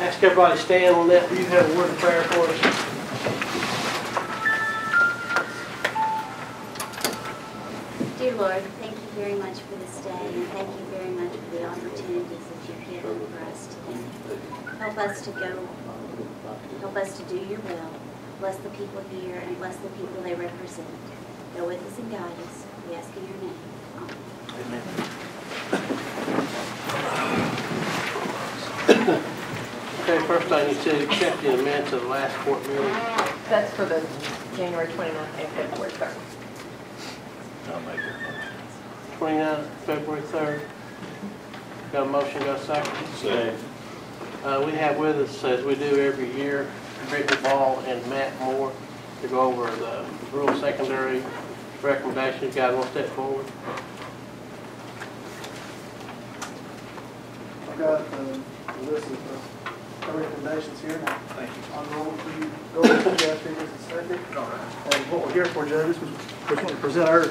Ask everybody to stand on that. You have a word of prayer for us. Dear Lord, thank you very much for this day, and thank you very much for the opportunities that you've given for us today. Help us to go, help us to do your will. Bless the people here and bless the people they represent. Go with us and guide us. We ask in your name. Amen. Okay, first I need to accept the minutes of the last court meeting. That's for the January 29th and February 3rd. I'll make it. 29th, February 3rd. Got a motion, got a second? Second. We have with us, as we do every year, Brittany Ball and Matt Moore to go over the rural secondary recommendations. Guys, want to step forward? I've got a list of recommendations here. Thank you. I'll go over for you. Go over to Jeff here just a second. All right. And what we're here for, judges, we just want to present our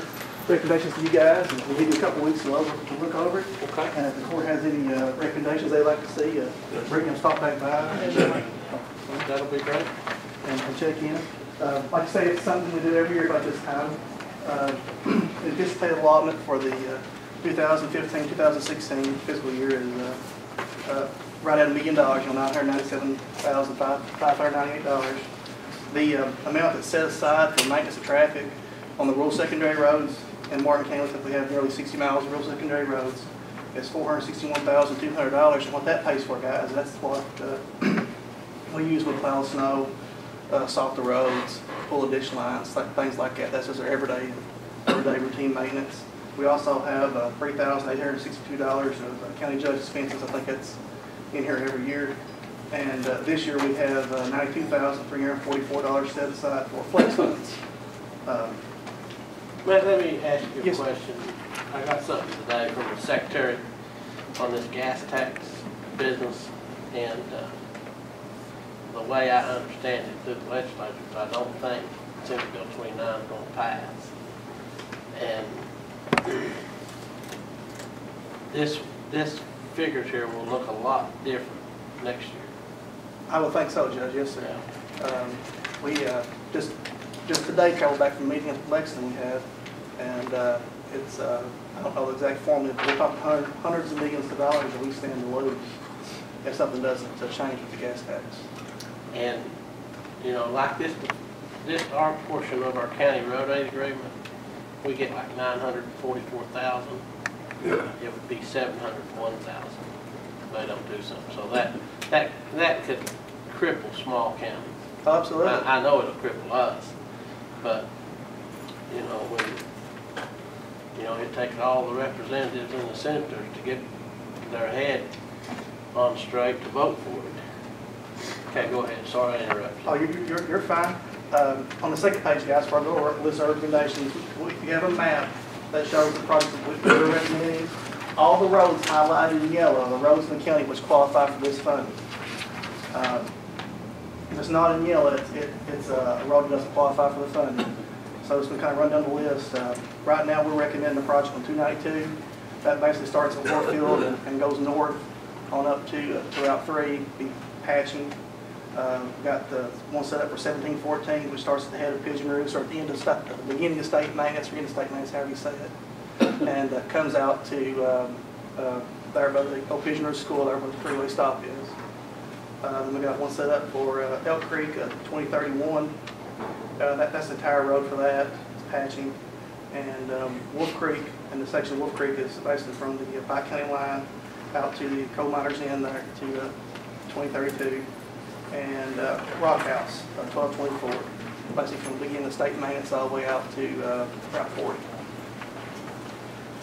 recommendations to you guys, and we'll give you a couple weeks to look over it. Okay. And if the court has any recommendations they'd like to see, bring them stop back by. That'll be great. And check in. Like I say, it's something we do every year about this time. Anticipated allotment for the 2015-2016 fiscal year is right at $1 million, $997,598. The amount that's set aside for maintenance of traffic on the rural secondary roads in Martin County, since we have nearly 60 miles of rural secondary roads, is $461,200. And what that pays for, guys, that's what we use with plow snow, salt the roads, pull a ditch lines, things like that. That's just our everyday routine maintenance. We also have $3,862 of county judge expenses. I think that's in here every year. And this year we have $92,344 set aside for flex funds. Let me ask you a yes. question. I got something today from the secretary on this gas tax business, and the way I understand it through the legislature, I don't think Senate Bill 29 is going to pass. And this figures here will look a lot different next year. I would think so, Judge. Yes, sir. Yeah. We just today traveled back from a meeting at Lexington we had, and it's I don't know the exact formula, but we're talking hundreds of millions of dollars that we stand to lose if something doesn't change with the gas tax. And you know, like this our portion of our county road aid agreement, we get like 944,000. Yeah. It would be 701,000. They don't do something, so that could cripple small counties. Oh, absolutely. I know it'll cripple us, but you know, when it takes all the representatives and the senators to get their head on straight to vote for it. Okay, go ahead. Sorry I interrupted. Oh, you're fine. On the second page, guys, for our little list of recommendations, we have a map that shows the projects that we're recommending. All the roads highlighted in yellow, the roads in the county which qualify for this funding. If it's not in yellow, it's a road that doesn't qualify for the funding. So it's going to kind of run down the list. Right now, we're recommending a project on 292. That basically starts at Warfield and goes north on up to Route 3, be patching. We've got the one set up for 1714, which starts at the head of Pigeon Roost, or at the end of the beginning of state maintenance, or end of state maintenance, however you say it, and comes out to there by the old Pigeon Roost School, there where the freeway stop is. Then we got one set up for Elk Creek, 2031. That's the entire road for that. It's patching, and Wolf Creek, and the section of Wolf Creek is basically from the Pike County line out to the coal miners in there to 2032. And Rock House, 1224, basically from the beginning of state maintenance all the way out to Route 40.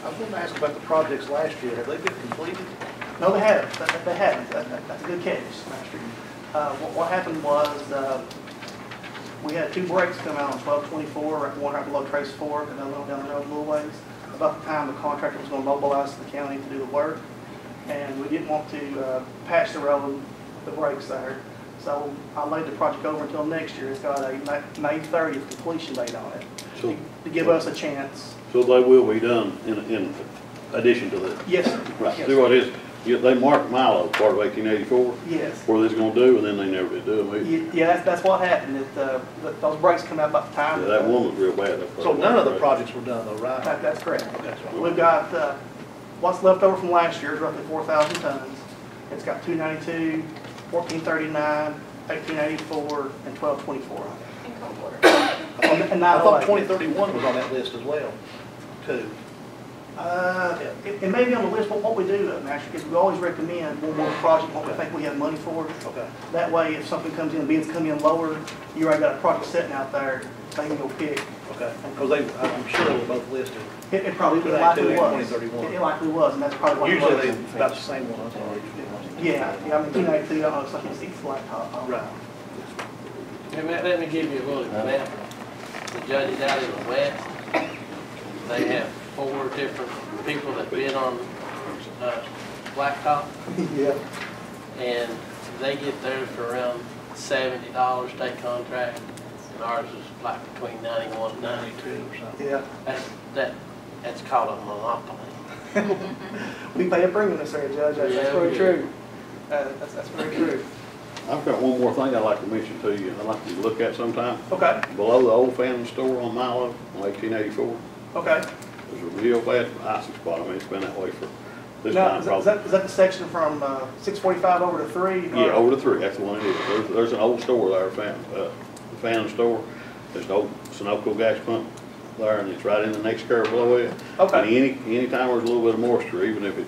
I was going to ask about the projects last year. Have they been completed? No, they haven't. They haven't. That's a good catch, Master. What happened was we had two breaks come out on 1224, one right below Trace Fork, and another one down the road a little ways. About the time the contractor was going to mobilize to the county to do the work, and we didn't want to patch the road, the breaks there. So I laid the project over until next year. It's got a May 30th completion date on it to give us a chance. So they will be done in addition to that? Yes, sir. Right. Yes, See what is Yeah, they marked Milo part of 1884, Yes. where they was gonna do, and then they never did do them either. Yeah, that's what happened. Those breaks come out about the time. Yeah, that one was real bad. So none of the projects were done though, right? That's correct. That's right. We've got, what's left over from last year is roughly 4,000 tons. It's got 292, 1439, 1884, and 1224 on And cold water. it. And I thought 908. 2031 was on that list as well, too. It may be on the list, but what we do, Master, is we always recommend one more project, what we think we have money for. Okay. That way, if something comes in, bids come in lower, you already got a project sitting out there, they can go pick. Okay, because I'm sure they were both listed. It probably Could likely I do was. 2031? It likely was, and that's probably what it Usually was. they about the same one, I'm sorry. Yeah, I mean, 292, I don't know, it's like it's blacktop. Right. Let me give you a little example. The judges out in the west, they have 4 different people that bid on blacktop, Yeah. and they get theirs for around $70 state contract, and ours is like between 91 and 92. 92 or something. Yeah. That's called a monopoly. We pay a premium this area, Judge, that's Yeah, very we do. true. That's very true. I've got one more thing I'd like to mention to you, I'd like you to look at sometime. Okay, Below the old family store on Milo, on 1884, okay. there's a real bad icing spot. I mean, it's been that way for this Now, time is probably. that the section from 645 over to 3? Yeah, over to 3, that's the one it is. There's an old store there, the family store. There's an old Sunoco gas pump there, and it's right in the next curve below it. Okay. And anytime there's a little bit of moisture, even if it,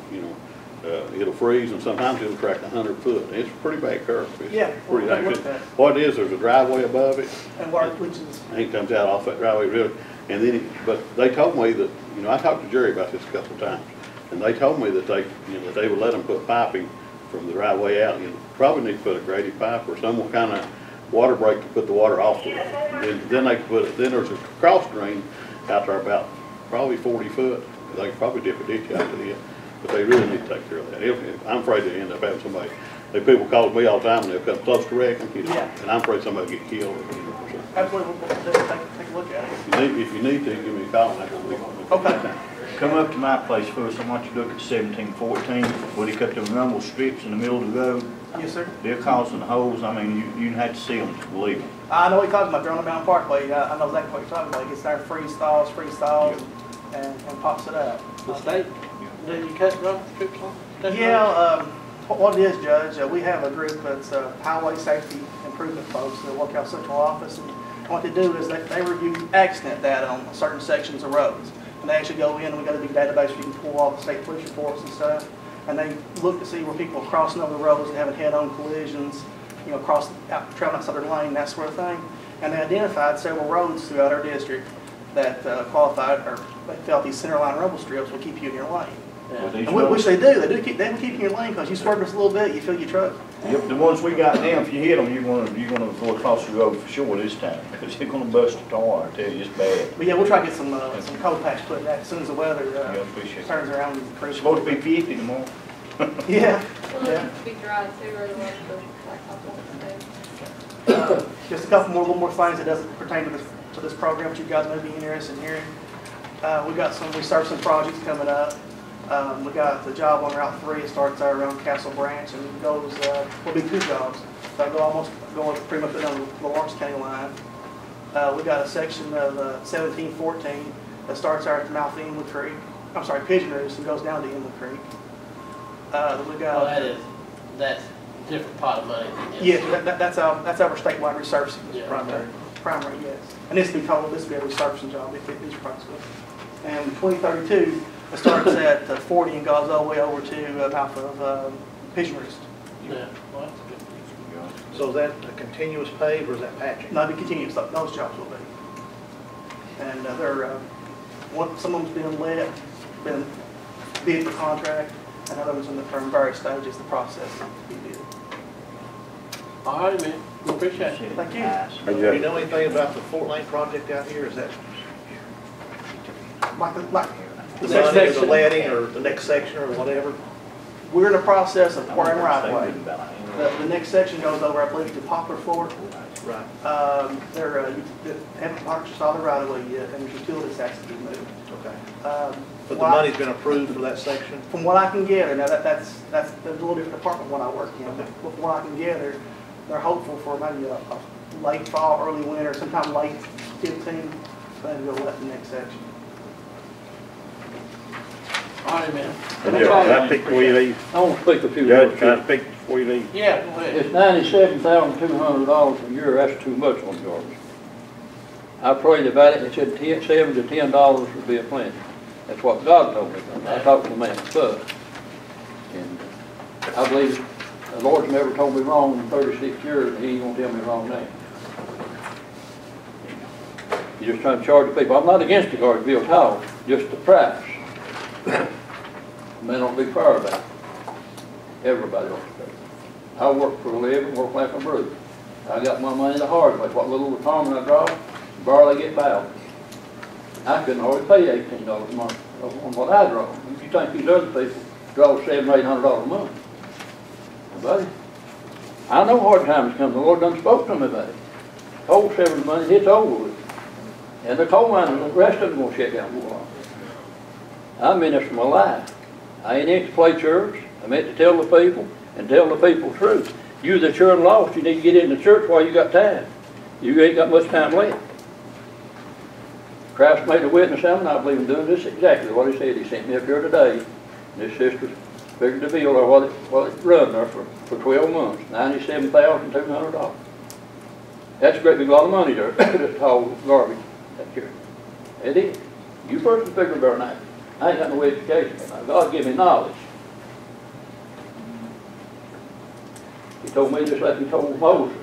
it'll freeze, and sometimes it'll crack 100 foot. It's a pretty bad curve. It's Yeah, pretty we'll dangerous. look at that. What it is, there's a driveway above it. And which is, And it comes out off that driveway really. And then, but they told me that, I talked to Jerry about this a couple of times, and they told me that that they would let them put piping from the driveway out. Probably need to put a graded pipe or some kind of water break to put the water off of it. Then they could put it, then there's a cross drain out there about probably 40 foot. They could probably dip a ditch out to it, but they really need to take care of that. I'm afraid they end up having somebody, people call me all the time and they'll come close to wrecking, Yeah. and I'm afraid somebody will get killed. absolutely, we'll take a look at it. If you need to, give me a call and I can leave. Okay. Come up to my place first, I want you to look at 1714, where they cut the rumble strips in the middle of the road. Yes, sir. They're causing holes, I mean, you'd have to see them to believe me. I know what you're talking about, they're on the Mountain Parkway. I know exactly what you're talking about. It gets there, freeze thaws, and pops it out. The state, do you cut rubber strips on? state Yeah, what it is, Judge, we have a group that's highway safety improvement folks that work out central office. And what they do is they review accident data on certain sections of roads. And they actually go in and we got a big database where you can pull all the state police reports and stuff. And they look to see where people are crossing over the roads and having head-on collisions, traveling outside their lane, that sort of thing. And they identified several roads throughout our district that qualified or they felt these center line rumble strips will keep you in your lane. Yeah. But these And which roads- they do. They keep you in your lane because you swerve just a little bit, you fill your truck. Yep, the ones we got now, if you hit them, you're gonna go across the road for sure this time, because they're gonna bust the tar, I tell you, it's bad. But yeah, we'll try to get some cold patch put in that as soon as the weather Yeah, appreciate it. turns around. And It's supposed to be 50 tomorrow. Yeah, Well, yeah. it'll be dry too, or the rest of the blacktop won't stay. Just a little more things that doesn't pertain to this program, but you guys may be interested in hearing. We got some resurfacing projects coming up. We got the job on Route 3. It starts there around Castle Branch and goes, will be 2 jobs. So go pretty much down the Lawrence County line. We got a section of 1714 that starts there at the mouth of Inwood Creek. I'm sorry, Pigeon Roost, and goes down to Inwood Creek. We Well, got. that's a different pot of money than this. Yeah, that's our statewide resurfacing, Yeah. primary, yes. And this will be a resurfacing job if these projects will. And 2032, it starts at 40 and goes all the way over to mouth of Pigeon Roost. Yeah, well, that's good. So is that a continuous pave or is that patching? No, it continues, those jobs will be. And some of them's been bid for contract, and others are in various stages of the process to be bid. All right, man, we appreciate it. Thank you. Nice. Do you know anything about the Fort Lane project out here? Is that Like the Next money or the section. letting or the next section or whatever? we're in the process of acquiring right of way. The next section goes over, I believe, to Poplar Ford. Right. They haven't purchased all the right of way yet, and there's utilities taxes to be moved. Okay. But the money's been approved for that section? From what I can gather, now that's a little different department than what I work in, but from what I can gather, they're hopeful for maybe a late fall, early winter, sometime late 15, then we'll let the next section. All right, man. Can I speak before you leave? I want to speak a few Judge, words. can I speak before you leave? Yeah, go ahead. It's $97,200 a year, that's too much on garbage. I prayed about it, it said $7 to $10 would be a plenty. That's what God told me. I talked to the man first. And I believe the Lord's never told me wrong in 36 years, and he ain't gonna tell me wrong now. You're just trying to charge the people. I'm not against the garbage bill at all, just the price. Man, don't be fair about it. Everybody else does. I work for a living, work like a brother. I got my money the hard way. What little retirement I draw, barely get by. I couldn't hardly pay $18 a month on what I draw. If you think these other people draw $700 or $800 a month, buddy, I know hard times come. The Lord done spoke to me about it. Coal severance money, it's over with. And the coal miners, the rest of them gonna shut down for a while. I'm in this for my life. I ain't in to play church. I'm in to tell the people and tell the people the truth. You that you're lost, you need to get in the church while you got time. You ain't got much time left. Christ made a witness on, and I believe in doing this exactly what he said. He sent me up here today. And this sister figured the bill, or what it run there for 12 months, $97,200. That's a great big lot of money there to haul garbage up here. It is. You person figure better than I. I ain't got no education. God give me knowledge. He told me just like he told Moses.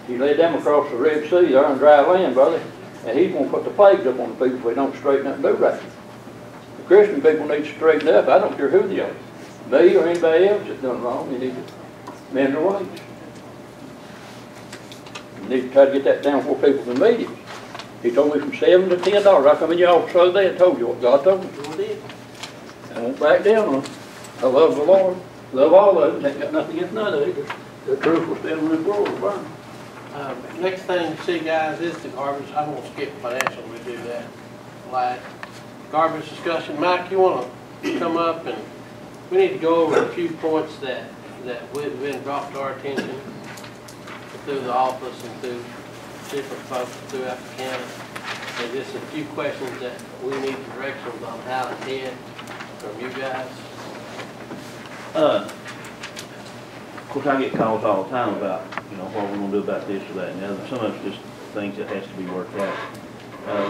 He led them across the Red Sea there on dry land, brother, and he's going to put the plagues up on the people if they don't straighten up and do right. The Christian people need to straighten up. I don't care who they are. Me or anybody else that's done wrong, they need to mend their ways. You need to try to get that down before people can meet him. He told me from $7 to $10. I come in your office the other day and told you what God told me. Sure did. I won't back down on it. I love the Lord. Love all of them. Ain't got nothing against none of it. The truth will stand in this world will burn. Next thing you see, guys, is the garbage. I'm gonna skip financial, we do that. Like, garbage discussion. Mike, you wanna come up and, we need to go over a few points that have been brought to our attention through the office and through different folks throughout the county. And just a few questions that we need directions on how to head from you guys. Of course, I get calls all the time about, what we're gonna do about this or that and the other. Some of it's just things that has to be worked out.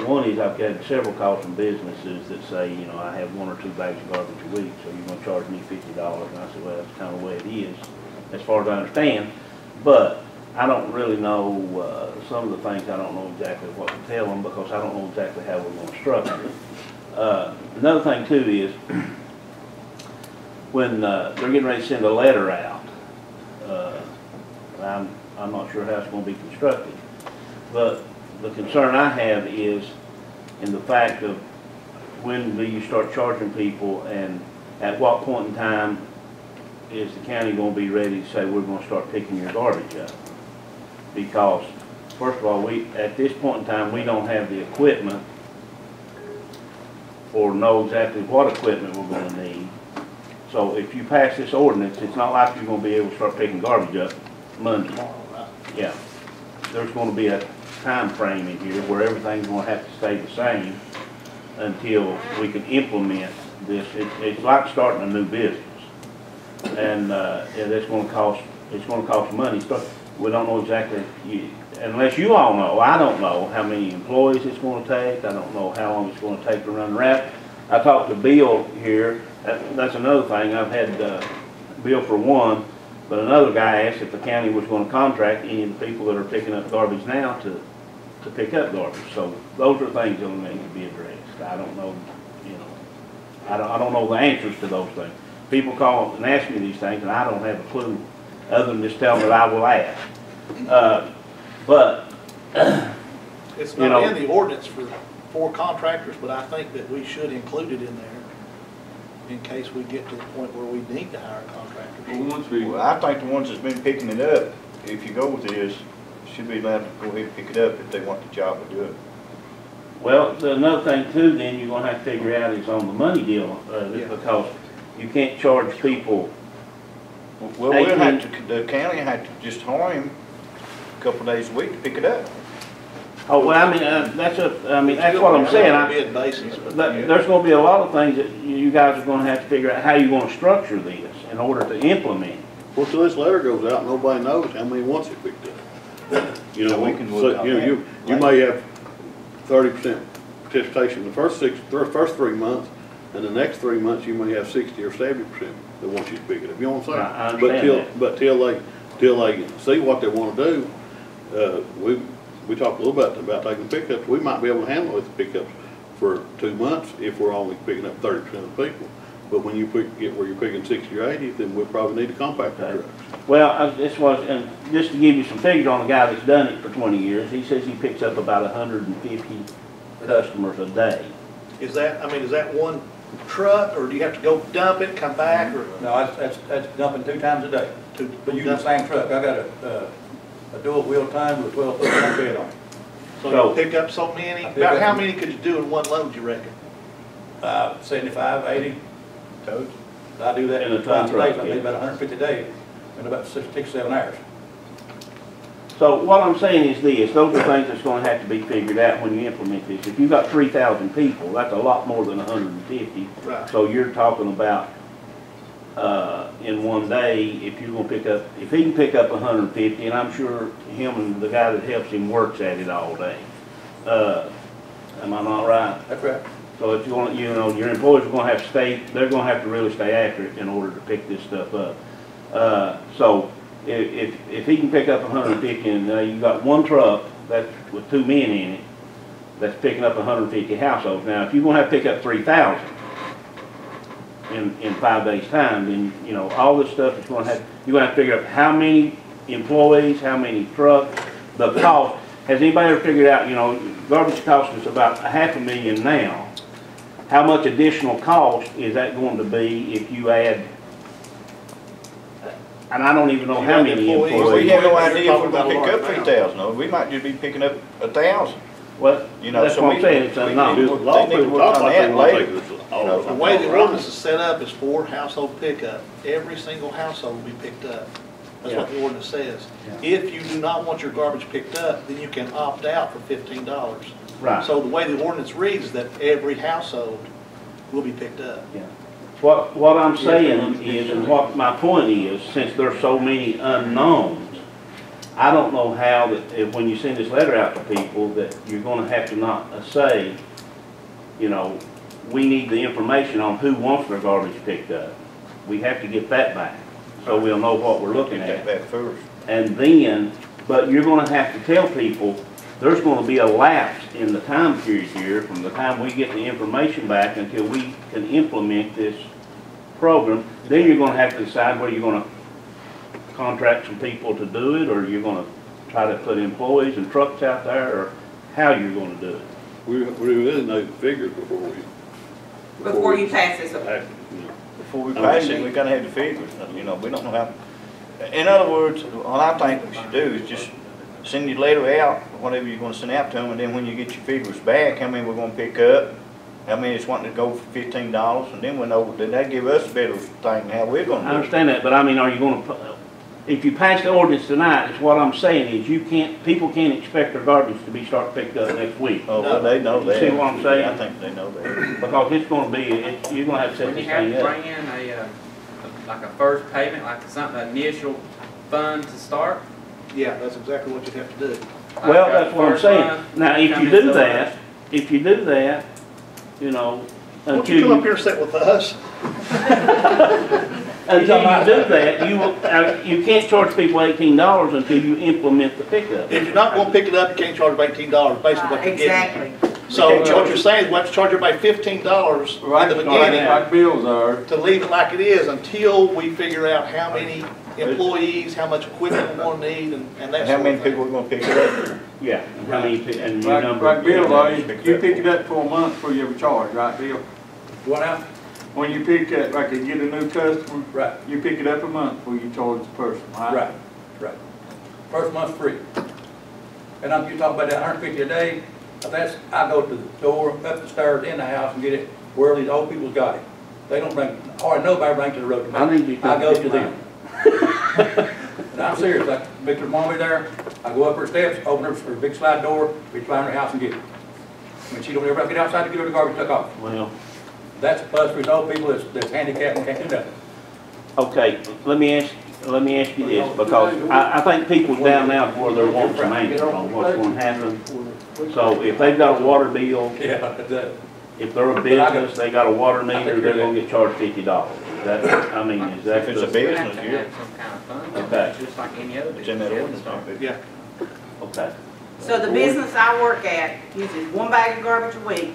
One is I've had several calls from businesses that say, I have 1 or 2 bags of garbage a week, so you're gonna charge me $50. And I said, well, that's kind of the way it is, as far as I understand. But I don't really know, some of the things I don't know exactly what to tell them because I don't know exactly how we're going to structure it. Another thing too is when they're getting ready to send a letter out, I'm not sure how it's going to be constructed, but the concern I have is in the fact of when do you start charging people and at what point in time is the county going to be ready to say we're going to start picking your garbage up? Because, first of all, at this point in time, we don't have the equipment or know exactly what equipment we're going to need. So if you pass this ordinance, it's not like you're going to be able to start picking garbage up Monday. Yeah. There's going to be a time frame in here where everything's going to have to stay the same until we can implement this. It's like starting a new business. And it's going to cost money. We don't know exactly, unless you all know. I don't know how many employees it's going to take. I don't know how long it's going to take to run the route. I talked to Bill here. That's another thing. I've had Bill for one, but another guy asked if the county was going to contract any of the people that are picking up garbage now to pick up garbage. So those are things that need to be addressed. I don't know, I don't know the answers to those things. People call and ask me these things, and I don't have a clue other than just tell them that I will ask. But it's not in the ordinance for contractors, but I think that we should include it in there. in case we get to the point where we need to hire contractors? Well, once we, Well, I think the ones that's been picking it up, if you go with this, should be allowed to go ahead and pick it up if they want the job to do it. Well, another thing too, then you're gonna have to figure out is on the money deal, because you can't charge people. Well, we'll have to, the county had to just hire him a couple of days a week to pick it up. Oh, well, I mean, that's what I'm saying. Bid basis, but There's gonna be a lot of things that you guys are gonna have to figure out how you're gonna structure this in order to implement it. Well, till this letter goes out, nobody knows how many wants it picked up. You know, So we can work on that you may have 30% participation the first 3 months, and the next 3 months, you may have 60 or 70% that want you to pick it up. You know what I'm saying? I understand that. But till they see what they want to do, we talked a little bit about taking pickups. We might be able to handle with the pickups for 2 months if we're only picking up 30% of the people. But when you get where you're picking 60 or 80, then we'll probably need to compact the trucks. Well, and just to give you some figures on a guy that's done it for 20 years, he says he picks up about 150 customers a day. is that one truck, or do you have to go dump it, come back, or? No, that's dumping 2 times a day. But using the same truck. I got a dual wheel time with 12-foot bed on it. So you pick up so many, about how many could you do in one load, you reckon? 75, 80 totes. I do that In a twice a ton day, truck, I do yeah. about 150 a day in about 6 7 hours. So what I'm saying is this, those are things that's gonna have to be figured out when you implement this. If you've got 3,000 people, that's a lot more than 150. Right. So you're talking about, in one day, if you're gonna pick up, if he can pick up 150, and I'm sure him and the guy that helps him works at it all day. Am I not right? That's right. So if you want, you know, your employees are gonna have to stay, they're gonna have to really stay accurate in order to pick this stuff up. So if he can pick up 150 and you got one truck that's with 2 men in it, that's picking up 150 households. Now, if you're gonna have to pick up 3,000 in 5 days' time, then, you know, all this stuff is gonna have, you're gonna have to figure out how many employees, how many trucks, the cost. Has anybody ever figured out, you know, garbage costs us about $500,000 now. How much additional cost is that going to be if you add, and I don't even know how many Well, employees. we have no idea if we're gonna pick up 3,000, no, we might just be picking up 1,000. Well, You know, that's so what I'm saying, it's unknown. They A lot of need to people work talk on like they that want to later. take this all know, the The time. way the ordinance is set up is for household pickup. Every single household will be picked up. That's what the ordinance says. If you do not want your garbage picked up, then you can opt out for $15. Right. So the way the ordinance reads is that every household will be picked up. Yeah. What I'm saying is, and what my point is, since there's so many unknowns, I don't know how that, if, when you send this letter out to people, that you're gonna have to not say, you know, we need the information on who wants their garbage picked up. We have to get that back, so we'll know what we're looking Take at. that first. And then, but you're gonna have to tell people, there's gonna be a lapse in the time period here from the time we get the information back until we can implement this program. Then you're gonna have to decide whether you're gonna contract some people to do it, or you're gonna try to put employees and trucks out there, or how you're gonna do it. We really know the figures Before you pass this, act, you know. Before we pass it, we gotta have the figures, you know, we don't know how. In other words, what I think we should do is just send your letter out, whatever you're gonna send out to them, and then when you get your figures back, how many we're gonna pick up, how many is wanting to go for $15, and then we know, then that give us a better thing how we're I gonna do it. understand that, but I mean, are you gonna, if you pass the ordinance tonight, is what I'm saying is you can't, people can't expect their garbage to be start picked up next week. Oh, well, they know that. See what I'm saying? I think they know that. Because it's gonna be, you're gonna have to set When this you have thing to up. bring in like a first payment, like something, initial fund to start. Yeah, that's exactly what you have to do. Well, that's what I'm saying. Now, if you do that, you know, Won't until you come up you, here and sit with us? until you do that, you can't charge people $18 until you implement the pickup. If you're not gonna pick it up, you can't charge them $18, basically what you're getting. exactly. So what you're saying is we have to charge everybody $15 in the beginning Like bills are. to leave it like it is until we figure out how many employees, how much equipment we're gonna need, and that How sort many of thing. people we're gonna pick it up? Yeah, how many, and your number. Like bills are, you pick it up for a month before you ever charge, right, Bill? What now? when you pick up, like you get a new customer, Right, you pick it up a month before you charge the person, right? right, right. First month's free. And you talk about that 150 a day, but I go to the door, up the stairs, in the house and get it where these old people's got it. They don't bring, hardly nobody brings to the road to me. I need you to I go pick to them. And I'm serious, like Victor's mom be there, I go up her steps, open her big slide door, reach behind her house and get it. When she don't ever get outside to get her the garbage took off. Well, That's a plus for these old people that's handicapped and can't do nothing. okay, let me ask you this, because I think people's down now to where they're wanting some answers on what's going to happen. So if they've got a water bill, Yeah, that's if they're a business, they got a water meter, they're gonna get charged $50. That, I mean, is that If it's a the, You have business, to yeah. have some kind of fund, Okay. just like any other It's in that business. ordinance. Yeah. okay. So the business I work at uses 1 bag of garbage a week,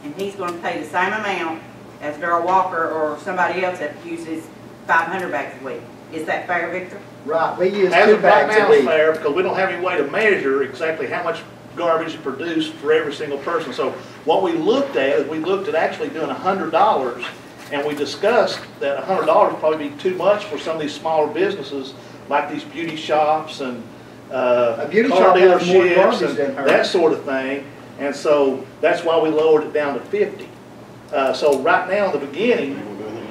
and he's gonna pay the same amount as Darrell Walker or somebody else that uses 500 bags a week. Is that fair, Victor? Right, we use As 2 of right bags now, a it's week. fair, because we don't have any way to measure exactly how much garbage is produced for every single person. So what we looked at is we looked at actually doing $100, and we discussed that $100 would probably be too much for some of these smaller businesses, like these beauty shops and A beauty car shop has more dealerships garbage and than her. that sort of thing. And so that's why we lowered it down to 50. So right now, in the beginning,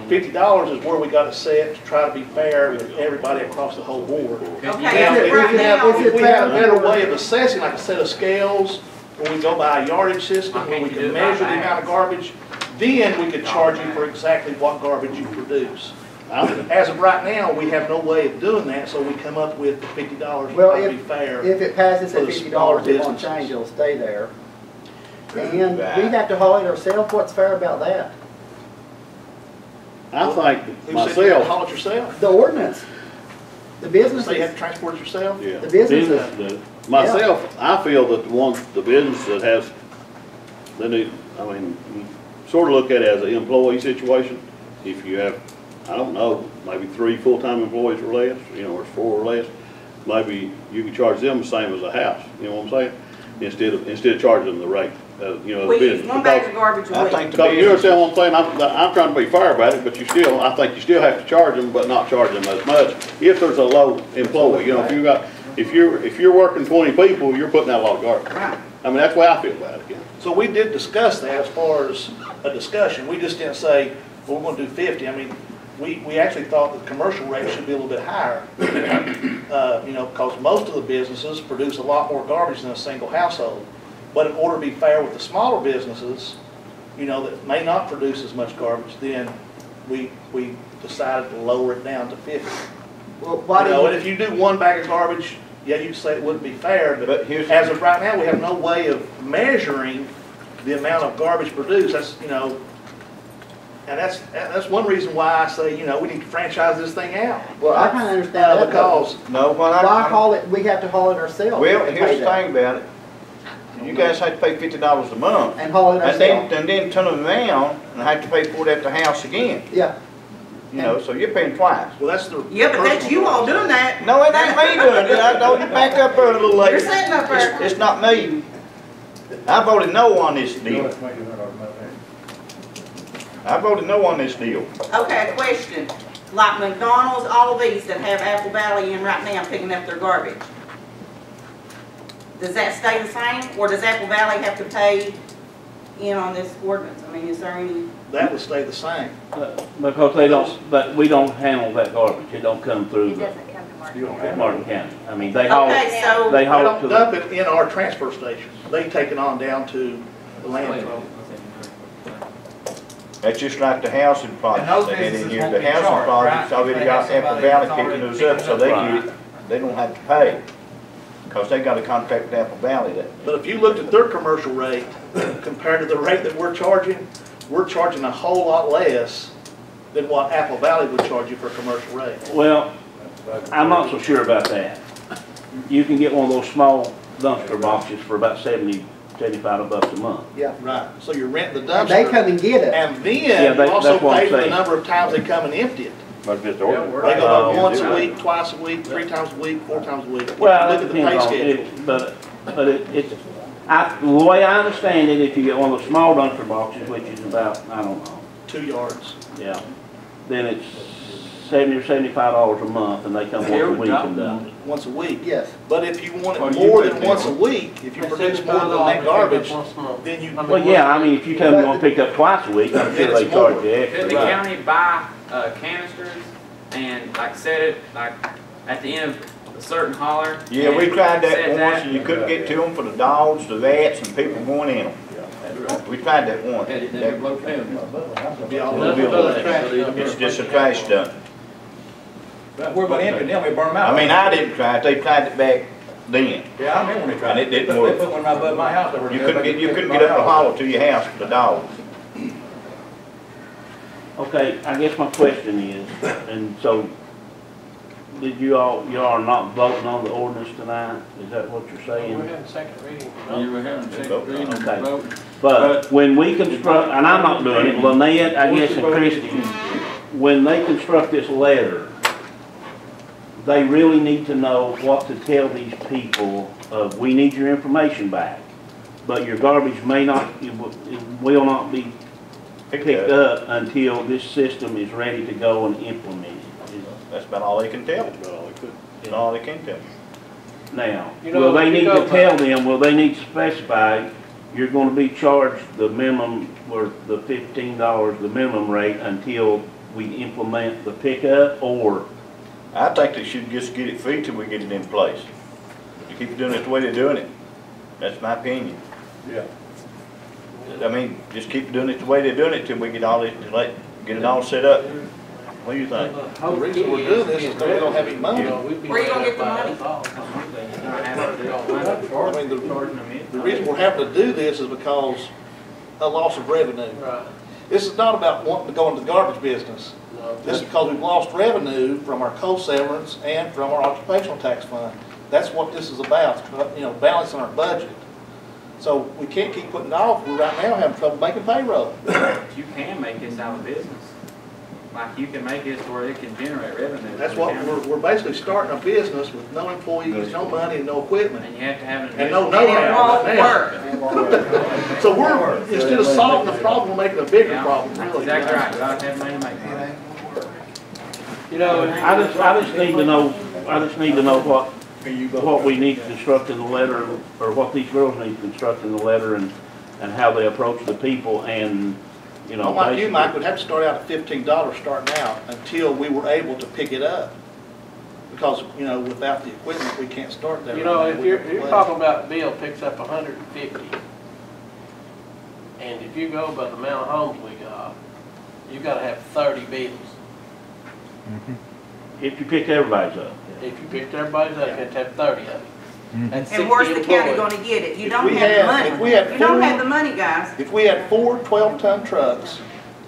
$50 is where we got it set to try to be fair with everybody across the whole board. Okay, Now, is it right now? if we had a better way of assessing, like a set of scales, where we go by a yardage system, where we can measure the amount of garbage, then we could charge you for exactly what garbage you produce. As of right now, we have no way of doing that, so we come up with the $50 Well, to be fair. If it passes for at the $50, smaller it won't businesses. change, it'll stay there. And we have to haul it ourselves, what's fair about that? I think Who said you had to myself, haul it yourself? The ordinance, the business, So you have to transport it yourself? yeah, the business, Business do. myself, I feel that the business that has, they need, I mean, you sort of look at it as an employee situation. If you have, I don't know, maybe 3 full-time employees or less, or 4 or less, maybe you can charge them the same as a house, you know what I'm saying? Instead of charging them the rate, the We business. use 1 bag of garbage a I week. think the Because you business, understand what I'm saying, I'm trying to be fair about it, but I think you still have to charge them, but not charge them as much if there's a low employee, if you're working 20 people, you're putting out a lot of garbage. Right. I mean, that's the way I feel about it, yeah. So we did discuss that as far as a discussion. We just didn't say, well, we're gonna do 50. I mean, we actually thought the commercial rate should be a little bit higher. Because most of the businesses produce a lot more garbage than a single household. But in order to be fair with the smaller businesses, that may not produce as much garbage, then we decided to lower it down to 50. well, why do And if you do 1 bag of garbage, yeah, you could say it wouldn't be fair, But but here's- as of right now, we have no way of measuring the amount of garbage produced. And that's one reason why I say, we need to franchise this thing out. Well, I kinda understand that, but Because, no, what why I, haul it, we have to haul it ourselves? well, and here's pay the that. thing about it. You guys have to pay $50 a month. And haul it And then, ourselves. turn them around and have to pay for it at the house again. Yeah, So you're paying twice. well, that's the. Yeah, but that's personal you all garbage. doing that. No, it ain't me doing it. I told you back up there a little later. You're sitting up there. It's not me. I voted no on this deal. I voted no on this deal. Okay, a question. Like McDonald's, all of these that have Apple Valley in right now picking up their garbage. Does that stay the same, or does Apple Valley have to pay in on this ordinance? I mean, is there any? That would stay the same. Because we don't handle that garbage, it don't come through It doesn't come to Martin. Martin County. I mean, they haul, Okay, so, they They haul it don't to the, dump it in our transfer station. They take it on down to the landfill. That's just like the housing And projects those they had in businesses here. won't The be housing charged, projects right? already They got have Apple somebody Valley that's kicking already those up, so picking they don't have to pay. Because they got a contract with Apple Valley that, But if you looked at their commercial rate compared to the rate that we're charging a whole lot less than what Apple Valley would charge you for a commercial rate. well, I'm not so sure about that. You can get one of those small dumpster boxes for about $75 a month. yeah. Right. So you're renting the And they dumpster, come and get it. and Yeah, then you also that's what I'm pay for the saying. number of times they come and empty it. That's just They ordinance. go about Oh, once a yeah. week, twice a week, 3 times a week, 4 times a week. If you Well, look it at the pay depends on schedule. it, but the way I understand it, if you get one of those small dumpster boxes, which is about, I don't know, 2 yards. Yeah. Then it's $70 or $75 a month, and they come once a week and done it. Once a week. Yes. But if you want Or it you more pay than once a them. week, if you produce more than that garbage, then you. Well, yeah, I mean, if you tell them you want to pick up twice a week, I'm sure they charge you extra. Could the Right. county buy canisters and like set it like at the end of a certain holler? Yeah, we and tried set that once, and you couldn't get to them for the dogs, the rats, and people going in them. We tried that once. Had it never broke down. Be all That's over. another trash It's just a trash dump. But we're gonna empty them, we burn them out. I mean, I didn't try it, they tried it back then. Yeah, I remember when they tried. And it didn't They work. put one right above my house. over You there. couldn't get up the hollow to your house for the dogs. Okay, I guess my question is, and so, did you all are not voting on the ordinance tonight? Is that what you're saying? We're having second reading. You were having second reading, Okay. vote. But when we construct, and I'm not doing it, Lynette, I guess, and Christie, when they construct this letter, they really need to know what to tell these people of, we need your information back, but your garbage may not, it will not be picked up until this system is ready to go and implemented. That's about all they can tell. That's about all they could. That's all they can tell. Now, You know, will they if you need go to tell them, will they need to specify, you're gonna be charged the minimum, or the $15, the minimum rate, until we implement the pickup, or? I think they should just get it free till we get it in place. If you keep doing it the way they're doing it, that's my opinion. Yeah. I mean, just keep doing it the way they're doing it till we get all it, get it all set up. What do you think? The reason we're doing this is because we don't have any money. Where you gonna get the money? I mean, the reason we're having to do this is because a loss of revenue. Right. This is not about wanting to go into the garbage business. No. This is because we've lost revenue from our co-severance and from our occupational tax fund. That's what this is about, you know, balancing our budget. So we can't keep putting it off. We're right now having trouble making payroll. You can make this out of business. Like you can make this where it can generate revenue. That's for the what, county. we're basically starting a business with no employees, no money, and no equipment. And you have to have an And no initial. And it know-how. won't work. So we're, instead of solving the problem, we're making a bigger Yeah, problem, that's really. exactly right. You gotta have money to make money. You know, I just need to know what we need to construct in the letter, or what these girls need to construct in the letter, and how they approach the people, and, you know, Well, like you, basically. Mike, would have to start out at $15 starting out until we were able to pick it up. Because, you know, without the equipment, we can't start there. you know, if you're talking about Bill picks up 150, and if you go by the amount of homes we got, you gotta have 30 bills. If you pick everybody's up. If you picked everybody's up, you have to have 30 of them. That's And where's 60 the county employees. gonna get it? You If don't we have the had- money. if we had You don't four- have the money, guys. If we had 4 12-ton trucks,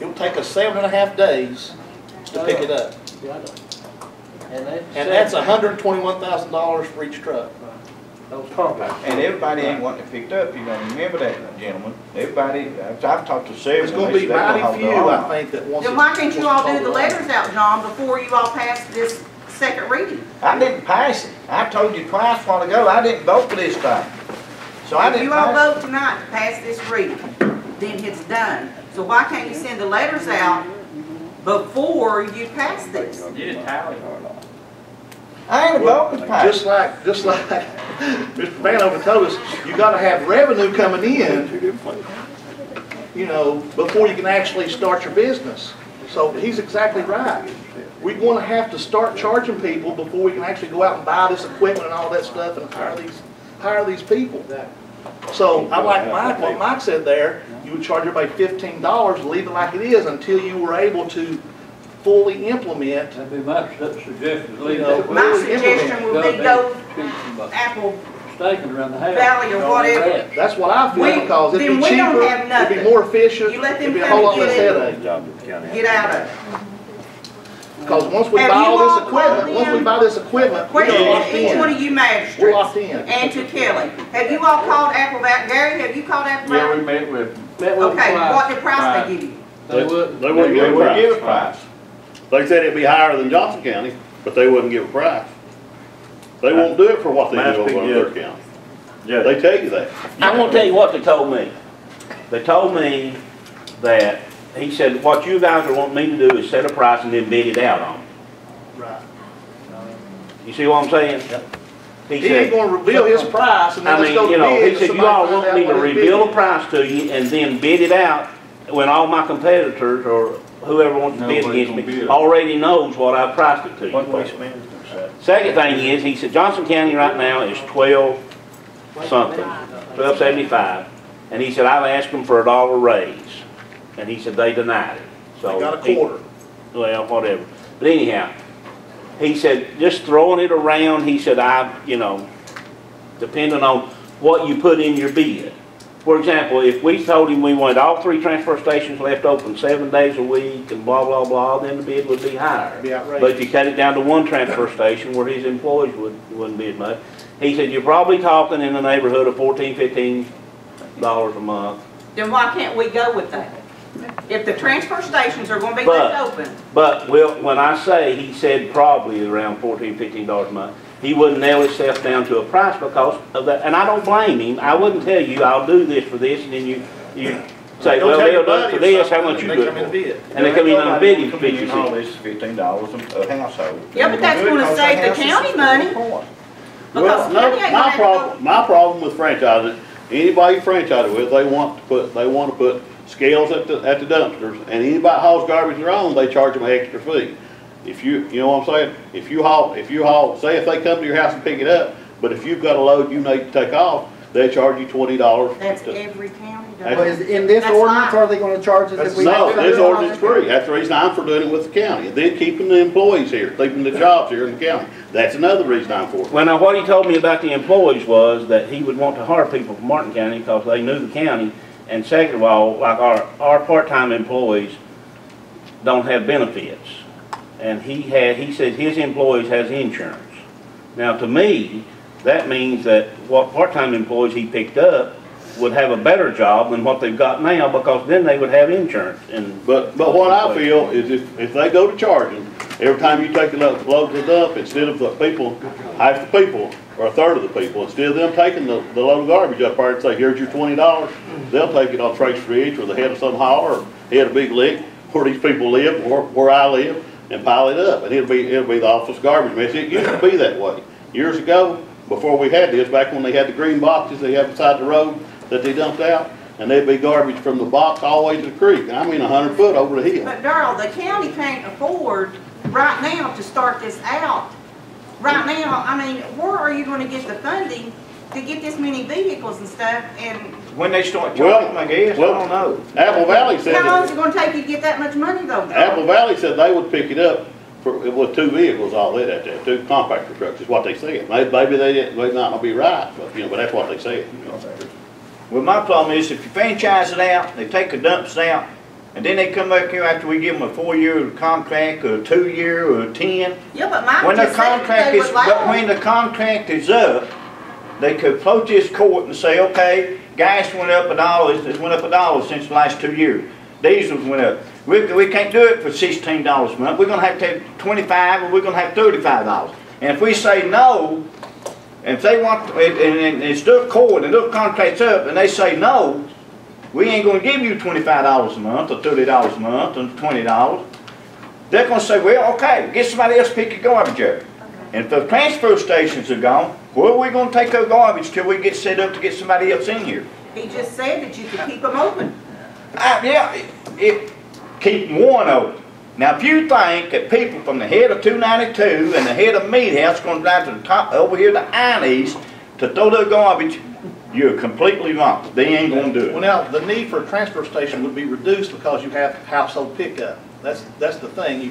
it would take us 7.5 days to pick it up. Yeah, I know. And that's $121,000 for each truck. Those compacts. And everybody ain't wanting it picked up, you gotta remember that, gentlemen. Everybody, I've talked to several. It's gonna they be said they mighty hold few, their I own. think, that wants. Then why can't you all do the letters out, John, before you all pass this second reading? I didn't pass it. I told you twice a while ago, I didn't vote for this time. So I If didn't you all pass it. vote tonight to pass this reading, then it's done. So why can't you send the letters out before you pass this? You didn't tally. I ain't voting to pass Just it. like Mr. Vanover told us, you gotta have revenue coming in, you know, before you can actually start your business. So he's exactly right. We're gonna have to start charging people before we can actually go out and buy this equipment and all that stuff and hire these people. So I like Mike, what Mike said there, you would charge everybody $15, leave it like it is until you were able to fully implement. That'd be my suggestion, leave You know, that. My suggestion would be go Apple Staking around the house. Valley or whatever. That's what I feel, because it'd then be we don't cheaper, have it'd nothing. be more efficient, You let them it'd be a come whole lot and less get headache. Get out of it. Because once we Have buy you all all this equipment, called once we in? buy this equipment, we're Question locked to each one of in. you We're magistrates locked in. and to Kelly. Have you all called Apple Valley? Gary, have you called Apple Yeah, we Valley? met with, Met with Okay, them what twice. did price they give you? They wouldn't. They wouldn't give They a wouldn't give a price. price. They said it'd be higher than Johnson County, but they wouldn't give a price. They won't do it for what they Must do be over in good. their county. They tell you that. I'm gonna tell you what they told me. They told me that he said, what you guys are wanting me to do is set a price and then bid it out on it. Right. You see what I'm saying? Yep. He He ain't said, gonna reveal his price and then I let's mean, go to you know, bid. he said, you somebody all find want out me to what his reveal a bid price to you and then bid it out when all my competitors or whoever wants to bid Nobody's against gonna me bid. already knows what I priced it to What you waste for. management say? Second thing is, he said Johnson County right now is 12 something, 12.75. And he said, I've asked them for a $1 raise. And he said they denied it. So They got a quarter. Well, whatever. But anyhow, he said, just throwing it around, he said, you know, depending on what you put in your bid. For example, if we told him we wanted all 3 transfer stations left open 7 days a week and blah, blah, blah, then the bid would be higher. Be outrageous. But if you cut it down to 1 transfer station where his employees wouldn't be as much, he said, you're probably talking in the neighborhood of $14, $15 a month. Then why can't we go with that? If the transfer stations are gonna be left open, But when I say he said probably around $14, $15 a month, he wouldn't nail himself down to a price because of that. And I don't blame him. I wouldn't tell you, I'll do this for this, and then you say, well, they'll do it for this, how much you do it for? And they come in on a bidding Come in fee. all this is $15 a household. Yeah, but that's gonna save the county money. Well, because no, county ain't gonna have to go. my problem with franchising, anybody you franchise it with, they want to put scales at the dumpsters, and anybody hauls garbage their own, they charge them an extra fee. If you know what I'm saying? If you haul, say if they come to your house and pick it up, but if you've got a load you need to take off, they charge you $20. That's every county does. That's- Well, is in this That's ordinance, fine. are they gonna charge us if we? No, don't this do it? ordinance free. That's the reason I'm for doing it with the county. And then keeping the employees here, keeping the jobs here in the county. That's another reason I'm for it. Well, now, what he told me about the employees was that he would want to hire people from Martin County because they knew the county. And second of all, like our part-time employees don't have benefits. And he said his employees has insurance. Now, to me, that means that what part-time employees he picked up would have a better job than what they've got now because then they would have insurance. But what I feel is if they go to charging, every time you take a load to the dump, instead of the people, half the people, or a third of the people, instead of them taking the load of garbage up there and say, here's your $20, they'll take it on Trace Ridge or the head of some hall or head of Big Lick, where these people live, where I live, and pile it up. And it'll be the office garbage mess. It used to be that way. Years ago, before we had this, back when they had the green boxes they have beside the road that they dumped out, and there'd be garbage from the box all the way to the creek. I mean 100 foot over the hill. But Darrell, the county can't afford right now to start this out. Right now, I mean, where are you gonna get the funding to get this many vehicles and stuff? And When they start charging, I guess, I don't know. Apple Valley said how long is that, it gonna take you to get that much money though, Darrell? Apple Valley said they would pick it up with 2 vehicles, all that out there, 2 compactor trucks is what they said. Maybe they might not be right, but but that's what they said. Well, my problem is if you franchise it out, they take the dumps out, and then they come back here after we give them a 4-year contract, or a 2-year, or a 10. Yeah, but Mike When the just said that contract they is, would but allow. when the contract is up, they could approach this court and say, okay, gas went up $1, it went up $1 since the last 2 years. Diesels went up. We can't do it for $16 a month. We're gonna have to have $25 or we're gonna have $35. And if we say no, and if they want, and it's their court and their contract's up and they say no, we ain't gonna give you $25 a month or $30 a month or $20. They're gonna say, well, okay, get somebody else to pick your garbage up. And if the transfer stations are gone, where are we gonna take our garbage till we get set up to get somebody else in here? He just said that you could keep them open. Yeah, keep one open. Now, if you think that people from the head of 292 and the head of Meat House going to drive to the top over here to Annie's to throw their garbage, you're completely wrong. They ain't going to do Well, it. now, the need for a transfer station would be reduced because you have household pickup. That's the thing.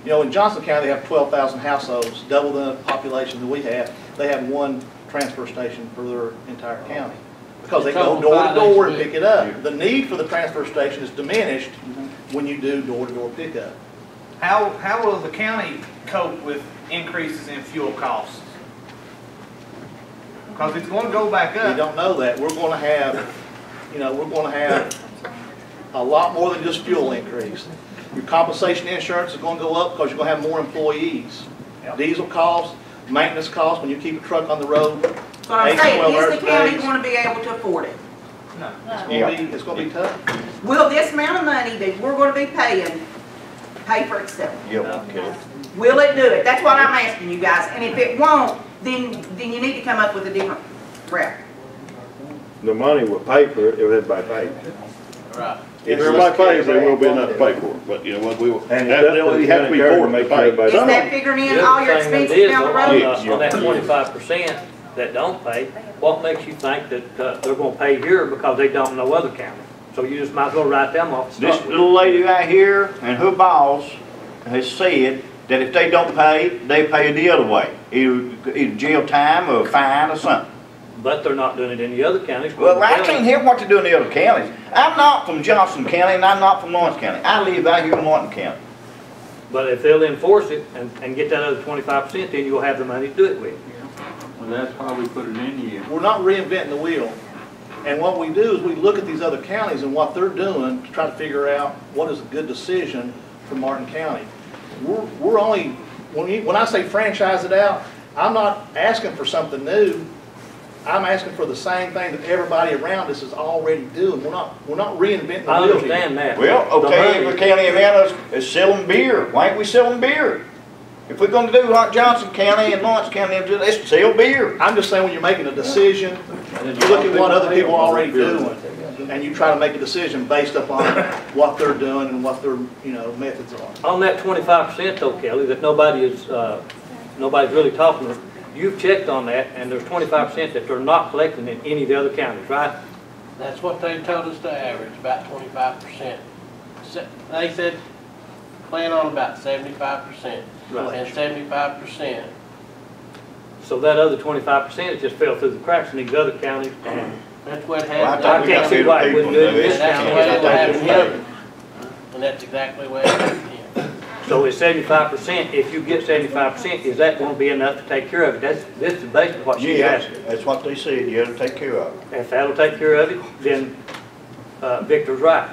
You know, in Johnson County, they have 12,000 households, double the population that we have. They have 1 transfer station for their entire county because they go door to door and pick it up. The need for the transfer station is diminished when you do door to door pickup. How will the county cope with increases in fuel costs? Because it's going to go back We up. don't know that. We're going to have, a lot more than just fuel increase. Your compensation insurance is going to go up because you're going to have more employees. Diesel costs, maintenance costs when you keep a truck on the road. So I'm 8 to saying, 12 is hours the county days. going to be able to afford it? It's gonna be tough. Will this amount of money that we're gonna be paying pay for itself? Yeah, okay. Will it do it? That's what I'm asking you guys. And if it won't, then you need to come up with a different route. The money will pay for it if everybody pays. Right. If everybody pays, there will be enough to pay for it, but you know what, we will, And you have to be forced to pay. Is that figuring in all your expenses down the road? On that 25% that don't pay, what makes you think that they're gonna pay here because they don't know other counties? So you just might as well write them off. This little lady right here and her boss has said that if they don't pay, they pay the other way. Either jail time or a fine or something. But they're not doing it in the other counties. Well, I can't hear what they do in the other counties. I'm not from Johnson County and I'm not from Lawrence County. I live out here in Martin County. But if they'll enforce it and get that other 25%, then you'll have the money to do it with. Well, that's why we put it in here. We're not reinventing the wheel. And what we do is we look at these other counties and what they're doing to try to figure out what is a good decision for Martin County. We're only, when I say franchise it out, I'm not asking for something new. I'm asking for the same thing that everybody around us is already doing. We're not reinventing the wheel. I understand that. Well, okay, every county around us is selling beer. Why ain't we selling beer? If we're gonna do like Johnson County and Lawrence County, let's sell beer. I'm just saying when you're making a decision, you look at what other people are already doing, and you try to make a decision based upon what they're doing and what their, methods are. On that 25% though, Kelly, that nobody's really talking about, you've checked on that, and there's 25% that they're not collecting in any of the other counties, right? That's what they told us to average, about 25%. They said plan on about 75%. Right. And 75%. So that other 25%, it just fell through the cracks in these other counties, and That's what Well, happened. I can't see why it wouldn't do it in this That's the county. way it happened here. And that's exactly the way it happened here. So it's 75%, if you get 75%, is that gonna be enough to take care of it? This is basically what she's asking. That's what they said, you have to take care of it. If that'll take care of it, then Victor's right.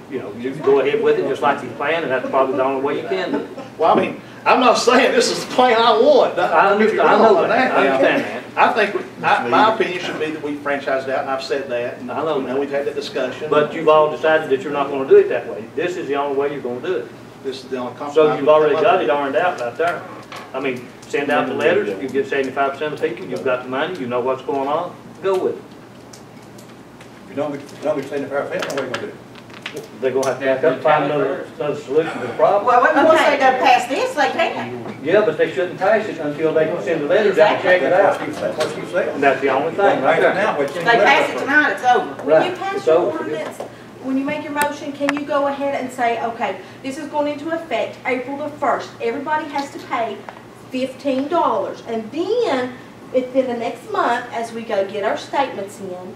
You can go ahead with it just like you planned, and that's probably the only way you can do it. Well, I mean, I'm not saying this is the plan I want. I understand, I know that, I understand that. I think, my opinion should be that we franchise it out, and I've said that. And, I know that. we've had that discussion. But you've all decided that you're not gonna do it that way. This is the only way you're gonna do it. This is the only compromise. So you've already got it ironed out right there. I mean, send out the letters, you get 75% of the people, you've got the money, you know what's going on, go with it. If you don't get 75%, what are you gonna do? They're gonna have to find another solution to the problem. Well, once they go past this, they can. Yeah, but they shouldn't pass it until they send the letters out and check it out. That's what you said. And that's the only thing right there. If they pass it tonight, it's over. When you Right, pass it's your over. ordinance, when you make your motion, can you go ahead and say, okay, this is going into effect April the 1st. Everybody has to pay $15. And then, within the next month, as we go get our statements in,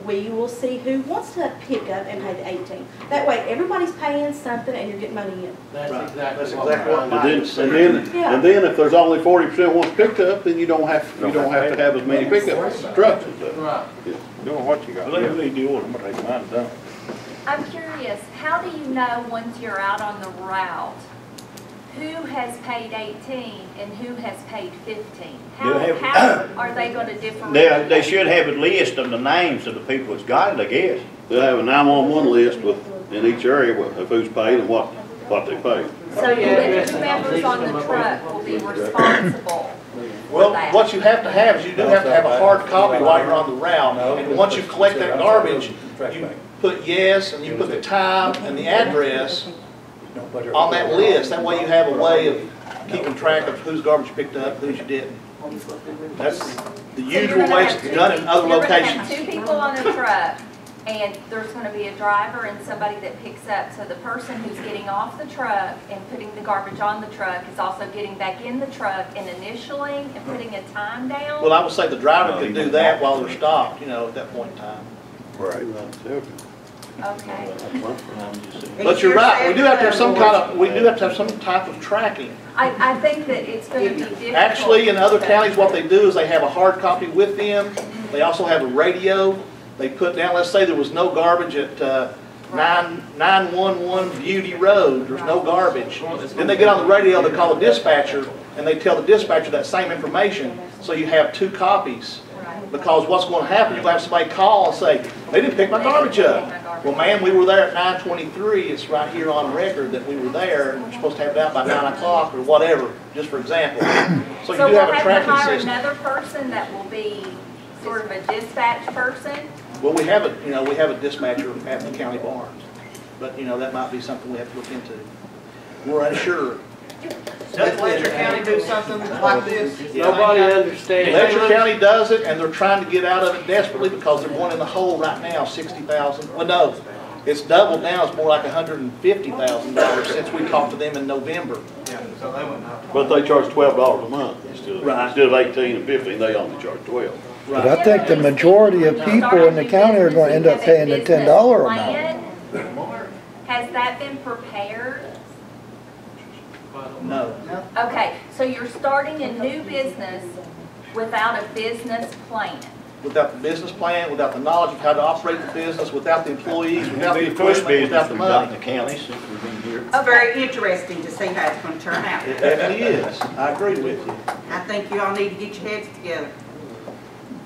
we will see who wants to pick up and pay the 18. That way, everybody's paying something and you're getting money in. That's Right. exactly That's what exactly we're what trying And to then, do. and then if there's only 40% wants picked up, then you don't have to have as many pickup trucks and stuff. Right. Doing what you got. Let me leave the order, I'm gonna take mine down. I'm curious, how do you know once you're out on the route, who has paid 18 and who has paid 15? They'll have- How are they going to differentiate? They should have a list of the names of the people that's got it, I guess. They'll have a 911 list in each area of who's paid and what they paid. So whoever's on the truck will be responsible for Well, that? what you have to have is you do have to have a hard copy while you're on the route. And once you collect that garbage, you put yes, and you put the time and the address on that list. That way you have a way of keeping track of whose garbage you picked up, whose you didn't. That's the usual way it's done in other You're gonna have locations. 2 people on a truck, and there's gonna be a driver and somebody that picks up. So the person who's getting off the truck and putting the garbage on the truck is also getting back in the truck and initialing and putting a time down? Well, I would say the driver could do that while they're stopped, at that point in time. Right. Okay. But you're right, we do have to have some type of tracking. I think that it's gonna be difficult. Actually, in other counties, what they do is they have a hard copy with them. They also have a radio. They put down, let's say there was no garbage at 911 Beauty Road, there's no garbage. Then they get on the radio, they call the dispatcher, and they tell the dispatcher that same information, so you have 2 copies. Because what's gonna happen, you'll have somebody call and say, they didn't pick my garbage up. Well, ma'am, we were there at 9:23, it's right here on record that we were there, and we're supposed to have it out by 9 o'clock or whatever, just for example. So you So do we'll have a have to tracking hire system. another person that will be sort of a dispatch person? Well, we have a dispatcher at the county barns, but, that might be something we have to look into. We're unsure. Doesn't Letcher County do something like this? Nobody understands. Letcher County does it, and they're trying to get out of it desperately because they're going in the hole right now, 60,000. Well, no, it's doubled now, it's more like $150,000 since we talked to them in November. Yeah, so they wouldn't know. But they charge $12 a month instead Right. of 18 and 15, they only charge 12. But I think the majority of people in the county are gonna end up paying the $10 amount. Has that been prepared? No. Okay, so you're starting a new business without a business plan. Without the business plan, without the knowledge of how to operate the business, without the employees, without the It'd be the first equipment, without business the we've got in money. the county since we've been here. It's very interesting to see how it's gonna turn out. It definitely is. I agree with you. I think you all need to get your heads together.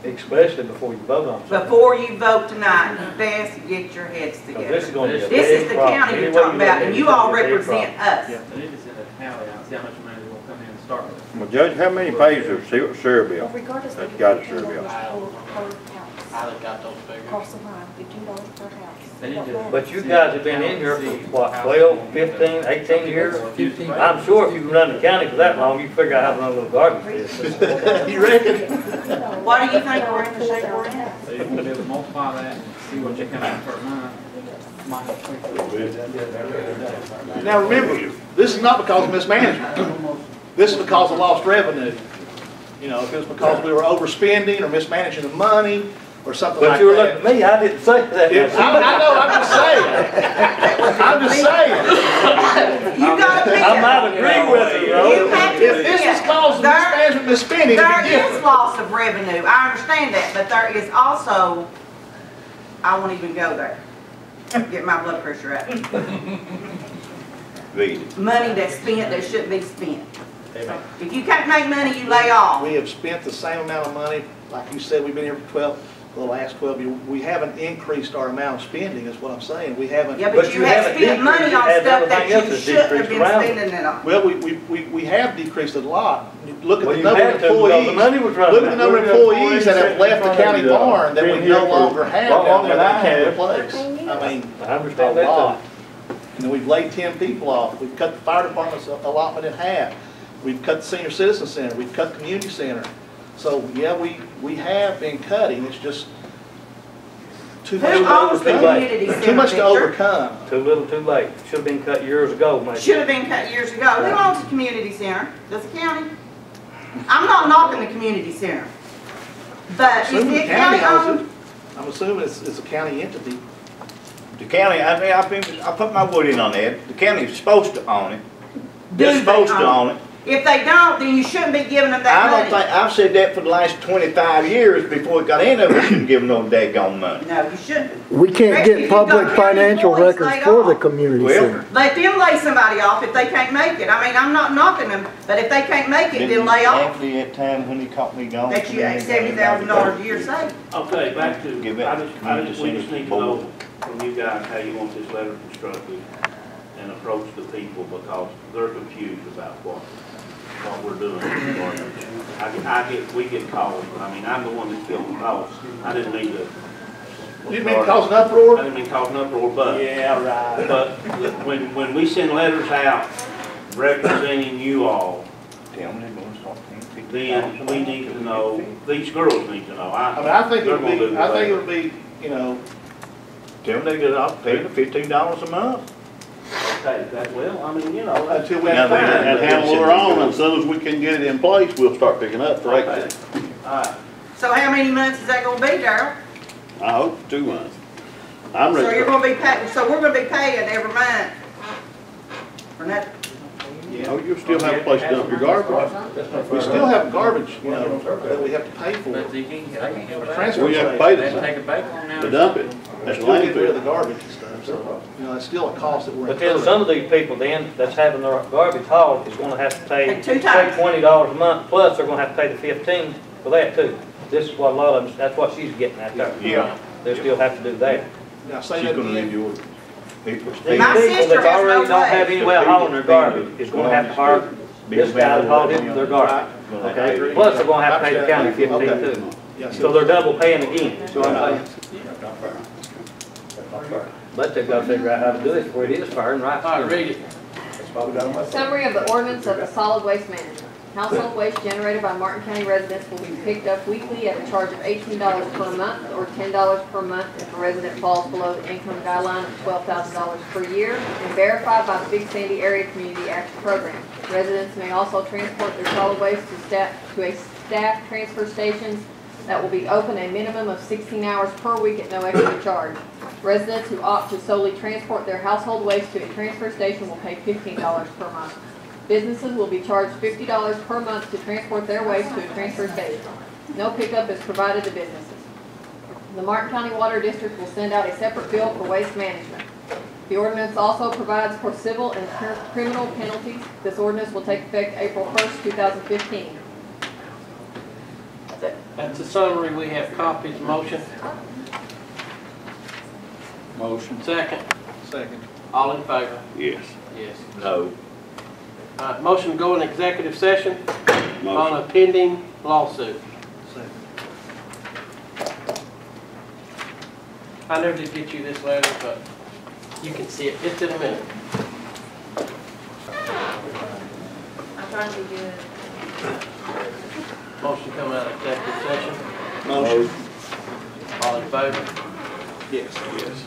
Especially before you vote on something. Before you vote tonight, you best get your heads Because together. this is gonna be a This is big the problem. county you're Any way talking look about, at and it, you it's all gonna be a big represent problem. us. They need to send a tally out, see how much money they're gonna come in and start with. Well, Judge, how many pays their sewer bill? Well, regardless. That's got a sewer bill. I done got those figures. Cost of mine, $15 per house. They need to- But you guys have been in here for, what, 12, 15, 18 years? I'm sure if you've run the county for that long, you figure out how to run a little garbage business. You reckon? Why do you think we're in the shape we're in? So you're gonna be able to multiply that and see what you come out per month. Might have to- Now remember, this is not because of mismanagement. This is because of lost revenue. If it was because we were overspending or mismanaging the money or something like But you were looking that. at me, I didn't say that. I know, I'm just saying. I'm just saying. You gotta be. I might agree with you, You bro. have to If this was caused of mismanagement, misspending, it'd There be is different. loss of revenue, I understand that, but there is also, I won't even go there. Get my blood pressure up. Money that's spent that shouldn't be spent. If you can't make money, you lay off. We have spent the same amount of money, like you said, we've been here for the last 12 years. We haven't increased our amount of spending, is what I'm saying. We haven't. Yeah, but you have haven't spent money decreased on it, stuff everything that else you has shouldn't have decreased been around it. spending it on. Well, we have decreased it a lot. Look at Well, the you number of had to, because the employees. money was running Look at the out. number of employees that have left the county barn that we Been here no for longer a have lot down there longer that than I can't have. replace. I mean, I understand a that lot. too. And then we've laid 10 people off. We've cut the fire department's allotment in half. We've cut the senior citizen center. We've cut the community center. So, yeah, we have been cutting. It's just too much Who to owns the overcome. community Too center, much to Victor? overcome. Too little, too late. Should have been cut years ago, maybe. Should have been cut years ago. Who owns the community center? Does the county? I'm not knocking the community center. But is Assuming it the county county owns owned? it. I'm assuming it's a county entity. The county, I put my wood in on that. The county's supposed to own it. They're Do they supposed to own it. If they don't, then you shouldn't be giving them I that don't money. think, I've said that for the last 25 years before it got into it, we shouldn't give them no daggone money. No, you shouldn't. We can't Especially if get you've public got county financial employees records laid for the off. community Well, center. Let them lay somebody off if they can't make it. I mean, I'm not knocking them, but if they can't make it, then lay off. After that time when he caught me gone. That you had $70,000 a year saved. Okay, back to, Give it I to just community we just center need to board. know from you guys how you want this letter constructed and approach the people because they're confused about what we're doing. We get calls, but I mean, I'm the one that killed the calls. I didn't mean to. You didn't mean to cause an uproar? I didn't mean to cause an uproar, but. Yeah, right. But when we send letters out representing you all, Tell them they're gonna start paying then we need to know, these girls need to know. I mean, I think they're it gonna do would be, the I think it letter. would be, Tell them they get off paying the $15 a month. Okay, that, well, I mean, you know. until we Now, have time. and handle our own, and as soon as we can get it in place, we'll start picking up for Okay. exit. All right. So how many months is that gonna be, Darryl? I hope 2 months. I'm So ready. you're gonna be paying, so we're gonna be paying every month for nothing? Oh, you still have a place to dump your garbage. We still have garbage, that we have to pay for. But you can't, I can't help that. Transfer We have to station. pay They the, take a bake on now. to dump it. We're That's still getting rid of landfill. the garbage and stuff, so, it's still a cost that we're But then incurring. some of these people then, that's having their garbage hauled, is gonna have to pay, Pay 2 say times. $20 a month, plus they're gonna have to pay the 15 for that too. this is what a lot of them, that's what she's getting at there. Yeah. They still have to do that. Now, say She's that gonna read again. the ordinance. These My people sister that has already no don't way. have any way of hauling their garbage is gonna have to hire this guy to haul their garbage. Okay, plus they're gonna have to pay the county 15 too. Yeah, So they're double paying again, see what I'm saying? But they've got to figure out how to do it where it is fair and right. All right, read it. Summary of the ordinance of the solid waste management. Household waste generated by Martin County residents will be picked up weekly at a charge of $18 per month or $10 per month if a resident falls below the income guideline of $12,000 per year and verified by the Big Sandy Area Community Action Program. Residents may also transport their solid waste to a staff transfer stations that will be open a minimum of 16 hours per week at no extra charge. Residents who opt to solely transport their household waste to a transfer station will pay $15 per month. Businesses will be charged $50 per month to transport their waste to a transfer station. No pickup is provided to businesses. The Martin County Water District will send out a separate bill for waste management. The ordinance also provides for civil and criminal penalties. This ordinance will take effect April 1st, 2015. That's the summary. We have copies. Motion. Motion. Second. Second. All in favor? Yes. Yes. No. Motion to go in executive session on Motion. a pending lawsuit. Second. I never did get you this letter, but you can see it just in a minute. I'm trying to be good. Motion come out of executive session. Motion. All in favor? Yes. Yes.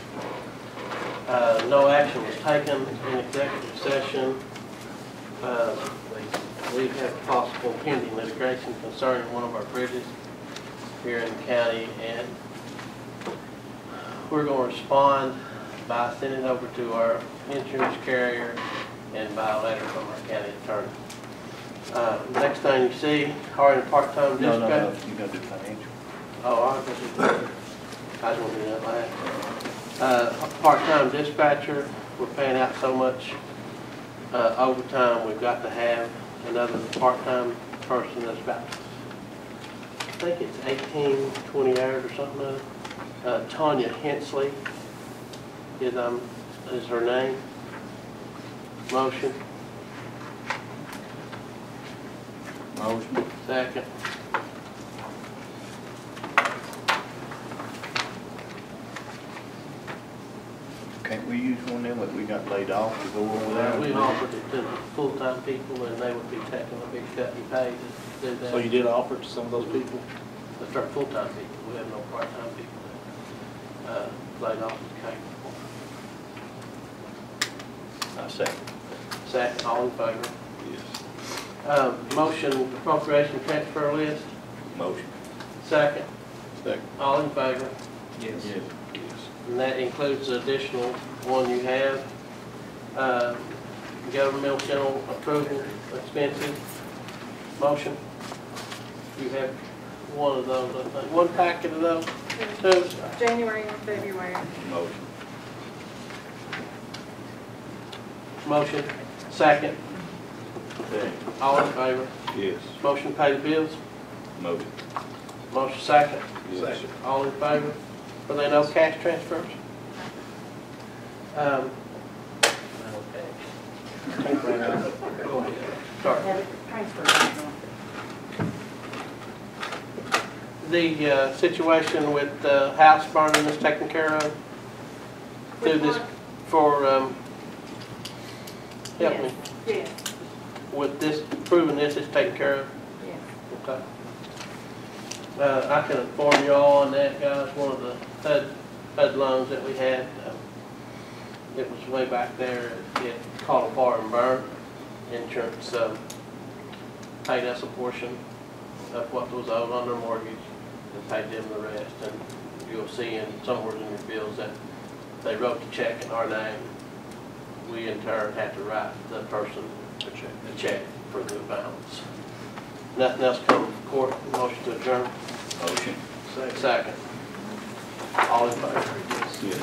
No action was taken in executive session. We have possible pending litigation concerning one of our bridges here in the county, and we're going to respond by sending it over to our insurance carrier and by a letter from our county attorney. Next thing you see, hiring a part-time dispatcher. No, you gotta do financial. Oh, I just want to do that last. Part-time dispatcher, we're paying out so much overtime, we've got to have another part-time person that's about, I think it's 18, 20 hours or something. Tanya Hensley is her name. Motion. Motion. Second. Can't we use one of them that we got laid off to go over there? We offered it to full-time people, and they would be taking a big cut in pay to do that. So you did offer to some of those people? That's our full-time people. We have no part-time people that laid off the I second. Second, all in favor? Yes. Motion appropriation transfer list. Motion. Second, Second. all in favor? Yes. Yes. And that includes the additional one you have. Governmental general approval expenses. Motion. You have one of those, I think. One packet of those. Two. January and February. Motion. Motion. Second. Second. All in favor? Yes. Motion to pay the bills. Motion. Motion second. Yes. All in favor? Were there no cash transfers? Go ahead. Start. The situation with the house burning is taken care of through this, for, help me, Yes, with this, proving this is taken care of? yes. Okay. I can inform you all on that, guys. One of the HUD loans that we had, it was way back there. It caught a fire and burned. Insurance paid us a portion of what was owed on their mortgage and paid them the rest. And you'll see in somewhere in your bills that they wrote the check in our name. We in turn had to write the person a check for the balance. Nothing else come from court. Motion to adjourn. Motion. Second. All in favor? Yes.